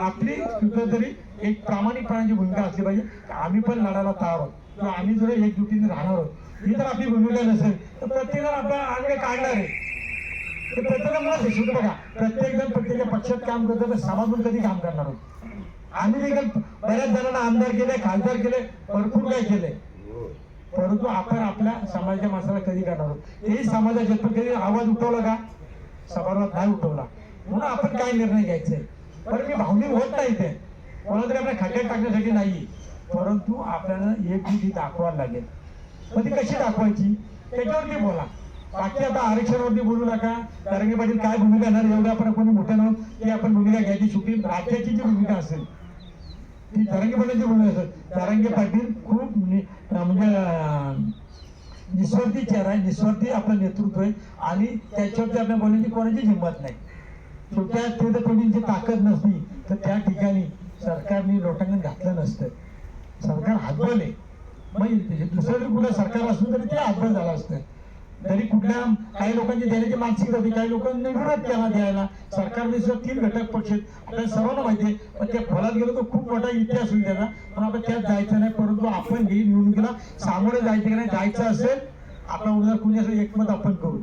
आपली कुठेतरी एक प्रामाणिकपणाची भूमिका असली पाहिजे। आम्ही पण लढायला तयार आहोत किंवा आम्ही जर एकजुटीने राहणार आहोत, ही जर आपली भूमिका नसेल तर प्रत्येकाला आपल्या अंग काढणार आहे। ते प्रत्येकाला शेवटी बघा, प्रत्येक जण प्रत्येक पक्षात काम करतो, तर समाजून कधी काम करणार आहोत? आम्ही देखील बऱ्याच जणांना आमदार केले, खासदार केले, भरपूर काय केले, परंतु आपण आपल्या समाजाच्या माणसाला कधी करणार आहोत? तेही समाजाचे कधी आवाज उठवला का? सभागृहात नाही उठवला। म्हणून आपण काय निर्णय घ्यायचे? पण मी भावनिक होत नाही, ते कोणाला तरी आपल्या खड्ड्यात टाकण्यासाठी नाही, परंतु आपल्याला एकजुटी दाखवायला लागेल। पण ती कशी दाखवायची त्याच्यावरती बोला, बाकी आता आरक्षणावरती बोलू नका। तरंगे पाटील काय भूमिका येणार एवढं आपण कोणी मोठं नव्हतं की आपण भूमिका घ्यायची। शेवटी राज्याची जी भूमिका असेल ती तरंगे पाटीलची भूमिका असेल। तरंगे पाटील खूप म्हणजे निस्वार्थी चेहरा आहे, निस्वार्थी आपलं नेतृत्व आहे आणि त्याच्यावरती आपल्या बोलण्याची कोणाची हिंमत नाही। छोट्या तेजपटींची ताकद नसती तर त्या ठिकाणी सरकारने लोटांगण घातलं नसतं। सरकार हातबल आहे, म्हणजे दुसरं कुठलं सरकार असलं तरी ते हातबल झालं असतं। तरी कुठल्या काही लोकांची देण्याची मानसिकता होती, काही लोकांनी विरोध केला द्यायला। सरकारने सुद्धा 3 घटक पक्ष आपल्याला सर्वांना माहिती आहे, पण त्या फळात गेलो तर खूप मोठा इतिहास होईल त्याचा, पण आपण त्यात जायचं नाही। परंतु आपण ही निवडणुकीला सामोरे जायचं की नाही, जायचं असेल आपला उमेदवार कुणी असेल एकमत आपण करू।